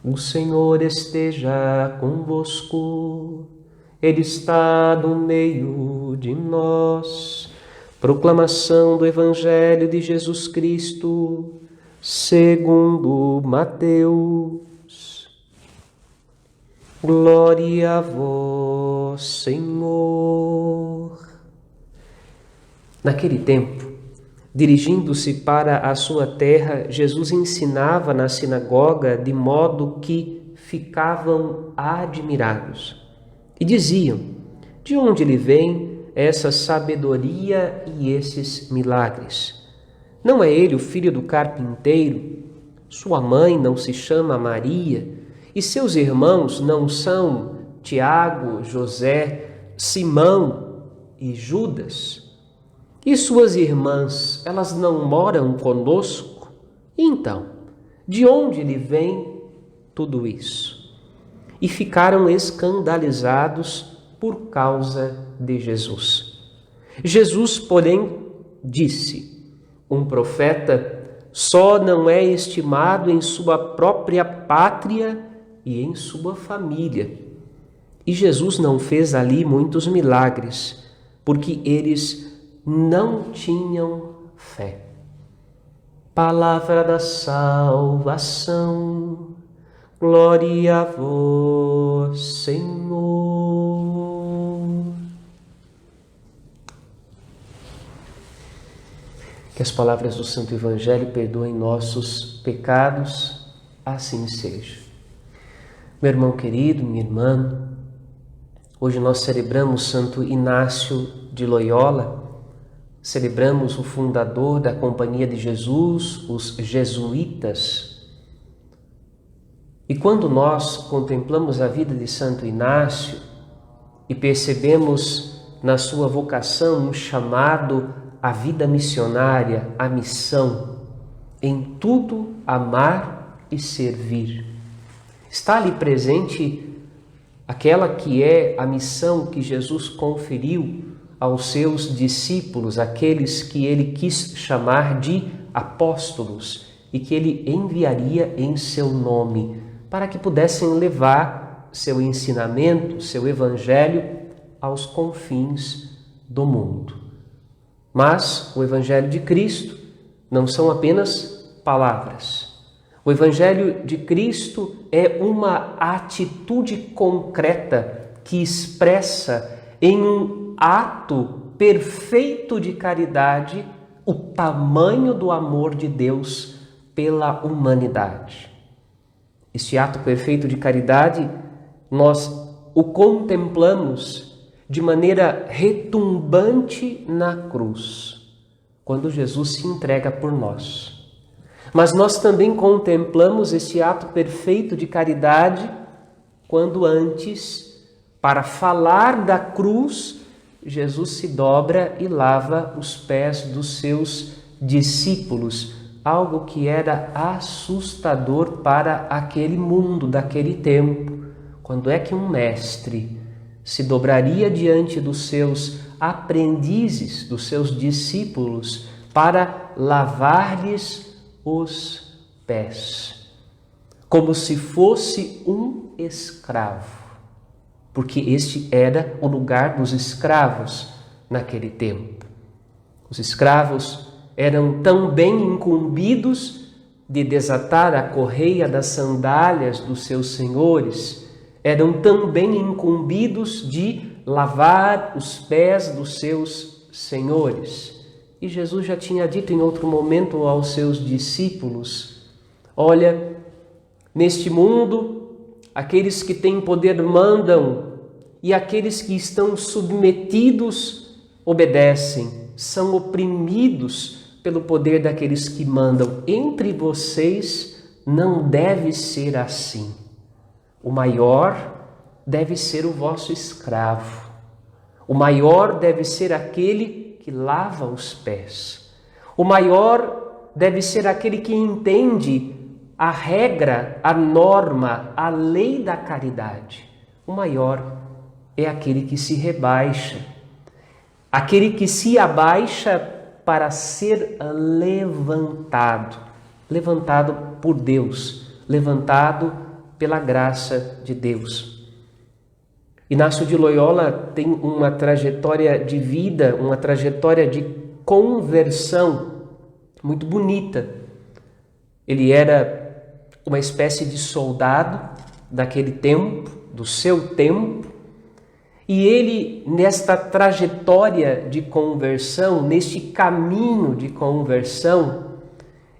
O Senhor esteja convosco, Ele está no meio de nós. Proclamação do Evangelho de Jesus Cristo, segundo Mateus. Glória a vós, Senhor. Naquele tempo, dirigindo-se para a sua terra, Jesus ensinava na sinagoga de modo que ficavam admirados. E diziam: de onde lhe vem essa sabedoria e esses milagres? Não é ele o filho do carpinteiro? Sua mãe não se chama Maria? E seus irmãos não são Tiago, José, Simão e Judas? E suas irmãs, elas não moram conosco? Então, de onde lhe vem tudo isso? E ficaram escandalizados por causa de Jesus. Jesus, porém, disse: um profeta só não é estimado em sua própria pátria e em sua família. E Jesus não fez ali muitos milagres, porque eles não tinham fé. Palavra da salvação, glória a vós, Senhor. Que as palavras do Santo Evangelho perdoem nossos pecados, assim seja. Meu irmão querido, minha irmã, hoje nós celebramos Santo Inácio de Loyola. Celebramos o fundador da Companhia de Jesus, os jesuítas. E quando nós contemplamos a vida de Santo Inácio e percebemos na sua vocação um chamado à vida missionária, à missão, em tudo amar e servir, está ali presente aquela que é a missão que Jesus conferiu aos seus discípulos, aqueles que ele quis chamar de apóstolos e que ele enviaria em seu nome, para que pudessem levar seu ensinamento, seu evangelho aos confins do mundo. Mas o evangelho de Cristo não são apenas palavras. O evangelho de Cristo é uma atitude concreta que expressa em um ato perfeito de caridade o tamanho do amor de Deus pela humanidade. Este ato perfeito de caridade, nós o contemplamos de maneira retumbante na cruz, quando Jesus se entrega por nós. Mas nós também contemplamos este ato perfeito de caridade quando antes, para falar da cruz, Jesus se dobra e lava os pés dos seus discípulos, algo que era assustador para aquele mundo daquele tempo. Quando é que um mestre se dobraria diante dos seus aprendizes, dos seus discípulos, para lavar-lhes os pés, como se fosse um escravo? Porque este era o lugar dos escravos naquele tempo. Os escravos eram tão bem incumbidos de desatar a correia das sandálias dos seus senhores, eram tão bem incumbidos de lavar os pés dos seus senhores. E Jesus já tinha dito em outro momento aos seus discípulos: olha, neste mundo, aqueles que têm poder mandam, e aqueles que estão submetidos obedecem, são oprimidos pelo poder daqueles que mandam. Entre vocês não deve ser assim. O maior deve ser o vosso escravo. O maior deve ser aquele que lava os pés. O maior deve ser aquele que entende a regra, a norma, a lei da caridade. O maior é aquele que se rebaixa, aquele que se abaixa para ser levantado por Deus, levantado pela graça de Deus. Inácio de Loyola tem uma trajetória de vida, uma trajetória de conversão muito bonita. Ele era uma espécie de soldado daquele tempo, do seu tempo, e ele, nesta trajetória de conversão, neste caminho de conversão,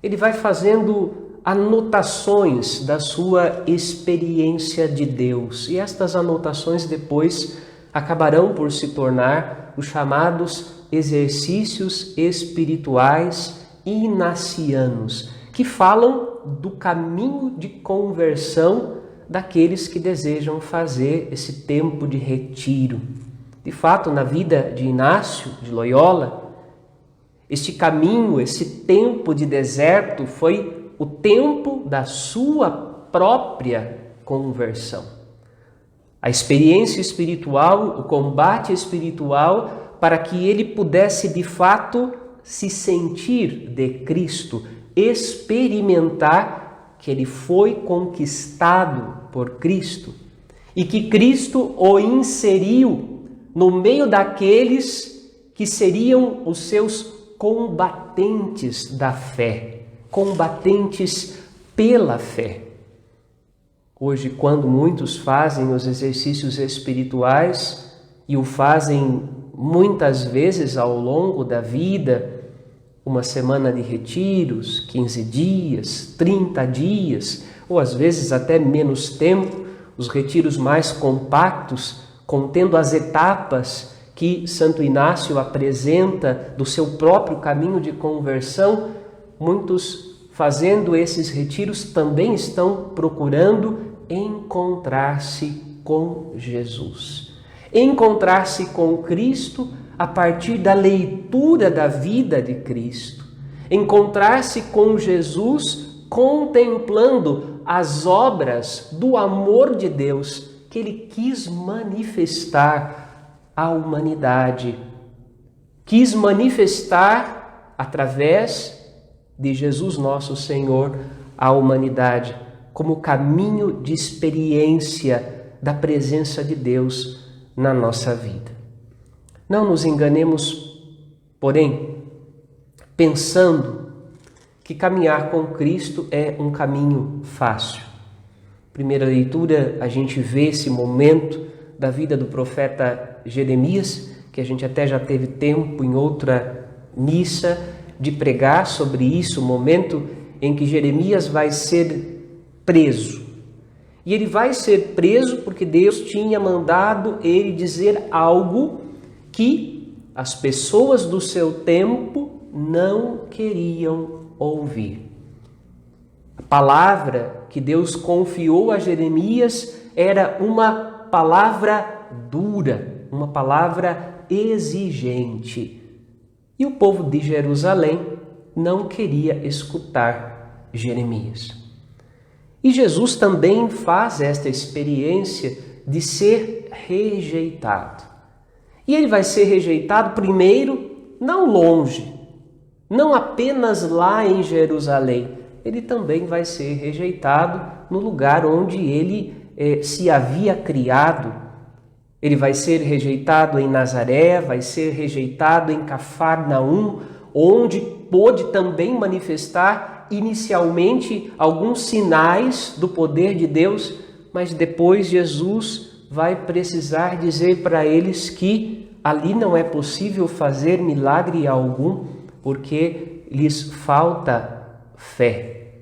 ele vai fazendo anotações da sua experiência de Deus. E estas anotações depois acabarão por se tornar os chamados exercícios espirituais inacianos, que falam do caminho de conversão daqueles que desejam fazer esse tempo de retiro. De fato, na vida de Inácio de Loyola, este caminho, esse tempo de deserto foi o tempo da sua própria conversão. A experiência espiritual, o combate espiritual, para que ele pudesse de fato se sentir de Cristo, experimentar que ele foi conquistado por Cristo e que Cristo o inseriu no meio daqueles que seriam os seus combatentes da fé, combatentes pela fé. Hoje, quando muitos fazem os exercícios espirituais e o fazem muitas vezes ao longo da vida, uma semana de retiros, 15 dias, 30 dias, ou às vezes até menos tempo, os retiros mais compactos, contendo as etapas que Santo Inácio apresenta do seu próprio caminho de conversão, muitos fazendo esses retiros também estão procurando encontrar-se com Jesus. Encontrar-se com Cristo a partir da leitura da vida de Cristo. Encontrar-se com Jesus contemplando as obras do amor de Deus que Ele quis manifestar à humanidade. Quis manifestar através de Jesus nosso Senhor à humanidade, como caminho de experiência da presença de Deus na nossa vida. Não nos enganemos, porém, pensando que caminhar com Cristo é um caminho fácil. Primeira leitura, a gente vê esse momento da vida do profeta Jeremias, que a gente até já teve tempo em outra missa de pregar sobre isso, o momento em que Jeremias vai ser preso. E ele vai ser preso porque Deus tinha mandado ele dizer algo que as pessoas do seu tempo não queriam ouvir. A palavra que Deus confiou a Jeremias era uma palavra dura, uma palavra exigente. E o povo de Jerusalém não queria escutar Jeremias. E Jesus também faz esta experiência de ser rejeitado. E ele vai ser rejeitado primeiro, não longe, não apenas lá em Jerusalém. Ele também vai ser rejeitado no lugar onde ele se havia criado. Ele vai ser rejeitado em Nazaré, vai ser rejeitado em Cafarnaum, onde pôde também manifestar inicialmente alguns sinais do poder de Deus, mas depois Jesus vai precisar dizer para eles que ali não é possível fazer milagre algum, porque lhes falta fé.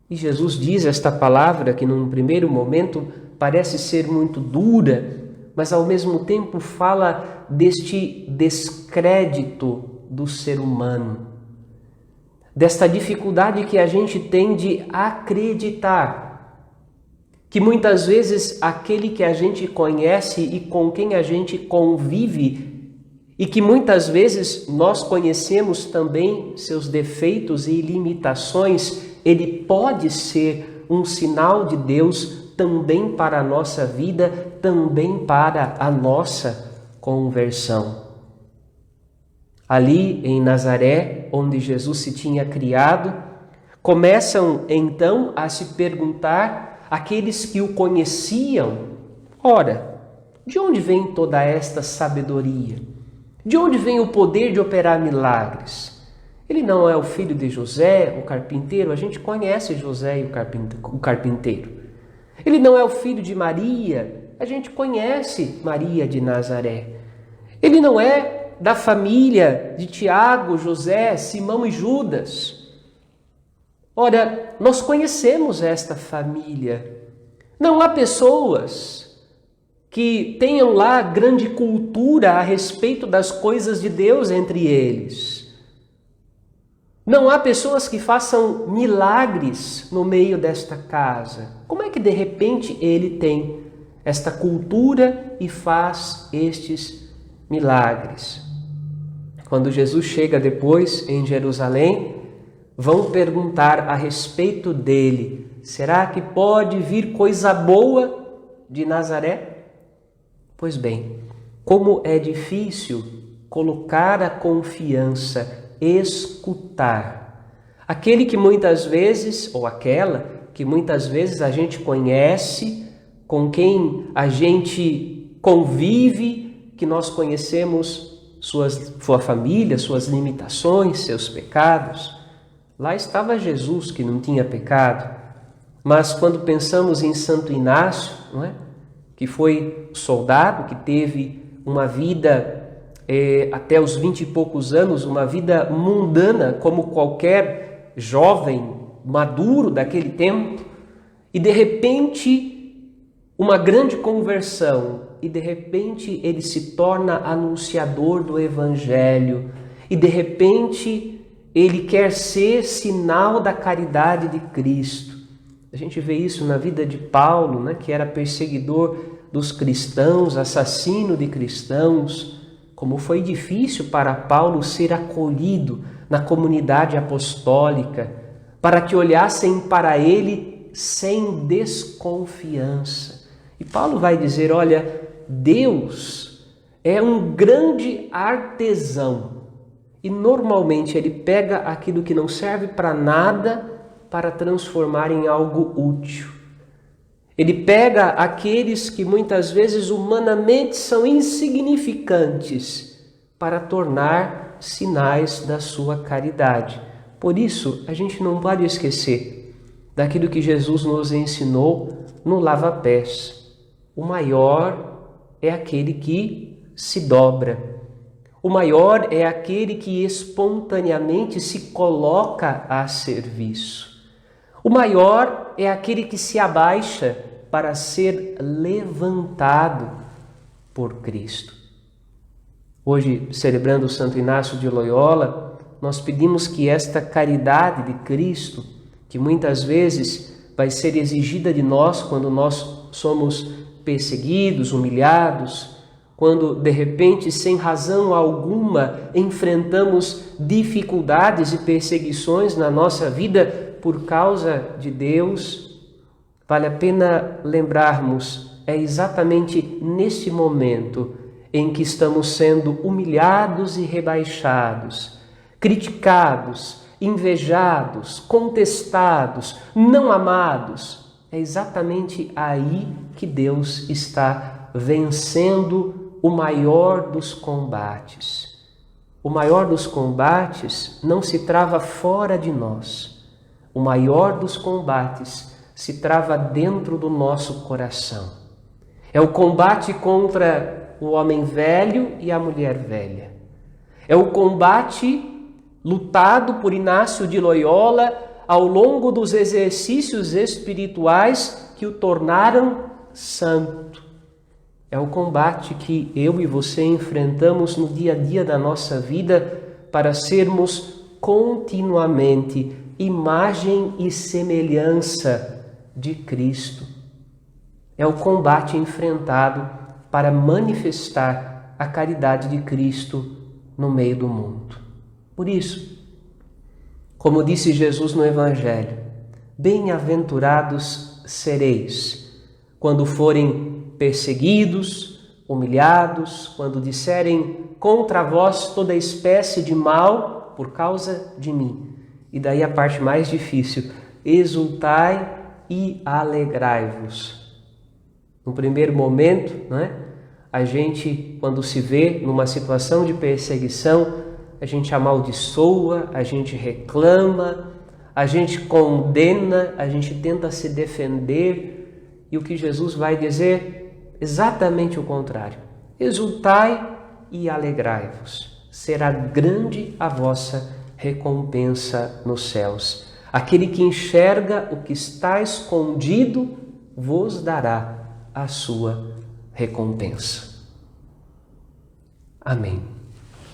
E Jesus diz esta palavra que num primeiro momento parece ser muito dura, mas ao mesmo tempo fala deste descrédito do ser humano, desta dificuldade que a gente tem de acreditar que muitas vezes aquele que a gente conhece e com quem a gente convive, e que muitas vezes nós conhecemos também seus defeitos e limitações, ele pode ser um sinal de Deus também para a nossa vida, também para a nossa conversão. Ali em Nazaré, onde Jesus se tinha criado, começam então a se perguntar aqueles que o conheciam: ora, de onde vem toda esta sabedoria? De onde vem o poder de operar milagres? Ele não é o filho de José, o carpinteiro? A gente conhece José e o carpinteiro. Ele não é o filho de Maria? A gente conhece Maria de Nazaré. Ele não é da família de Tiago, José, Simão e Judas? Ora, nós conhecemos esta família. Não há pessoas que tenham lá grande cultura a respeito das coisas de Deus entre eles. Não há pessoas que façam milagres no meio desta casa. Como é que de repente ele tem esta cultura e faz estes milagres? Quando Jesus chega depois em Jerusalém, vão perguntar a respeito dele: será que pode vir coisa boa de Nazaré? Pois bem, como é difícil colocar a confiança, escutar aquele que muitas vezes, ou aquela que muitas vezes a gente conhece, com quem a gente convive, que nós conhecemos sua família, suas limitações, seus pecados. Lá estava Jesus, que não tinha pecado. Mas quando pensamos em Santo Inácio, não é? Que foi soldado, que teve uma vida até os 20 e poucos anos, uma vida mundana, como qualquer jovem maduro daquele tempo, e de repente uma grande conversão, e de repente ele se torna anunciador do Evangelho, e de repente ele quer ser sinal da caridade de Cristo. A gente vê isso na vida de Paulo, né, que era perseguidor dos cristãos, assassino de cristãos. Como foi difícil para Paulo ser acolhido na comunidade apostólica, para que olhassem para ele sem desconfiança. E Paulo vai dizer: olha, Deus é um grande artesão, e normalmente ele pega aquilo que não serve para nada para transformar em algo útil. Ele pega aqueles que muitas vezes humanamente são insignificantes para tornar sinais da sua caridade. Por isso, a gente não pode esquecer daquilo que Jesus nos ensinou no lava-pés. O maior é aquele que se dobra. O maior é aquele que espontaneamente se coloca a serviço. O maior é aquele que se abaixa para ser levantado por Cristo. Hoje, celebrando Santo Inácio de Loyola, nós pedimos que esta caridade de Cristo, que muitas vezes vai ser exigida de nós quando nós somos perseguidos, humilhados, quando de repente, sem razão alguma, enfrentamos dificuldades e perseguições na nossa vida por causa de Deus, vale a pena lembrarmos, é exatamente neste momento em que estamos sendo humilhados e rebaixados, criticados, invejados, contestados, não amados. É exatamente aí que Deus está vencendo o maior dos combates. O maior dos combates não se trava fora de nós. O maior dos combates se trava dentro do nosso coração. É o combate contra o homem velho e a mulher velha. É o combate lutado por Inácio de Loyola ao longo dos exercícios espirituais que o tornaram santo. É o combate que eu e você enfrentamos no dia a dia da nossa vida para sermos continuamente imagem e semelhança de Cristo. É o combate enfrentado para manifestar a caridade de Cristo no meio do mundo. Por isso, como disse Jesus no Evangelho, bem-aventurados sereis quando forem perseguidos, humilhados, quando disserem contra vós toda espécie de mal por causa de mim. E daí a parte mais difícil: exultai e alegrai-vos. No primeiro momento, não é? A gente, quando se vê numa situação de perseguição, a gente amaldiçoa, a gente reclama, a gente condena, a gente tenta se defender, e o que Jesus vai dizer? Exatamente o contrário. Exultai e alegrai-vos. Será grande a vossa recompensa nos céus. Aquele que enxerga o que está escondido vos dará a sua recompensa. Amém.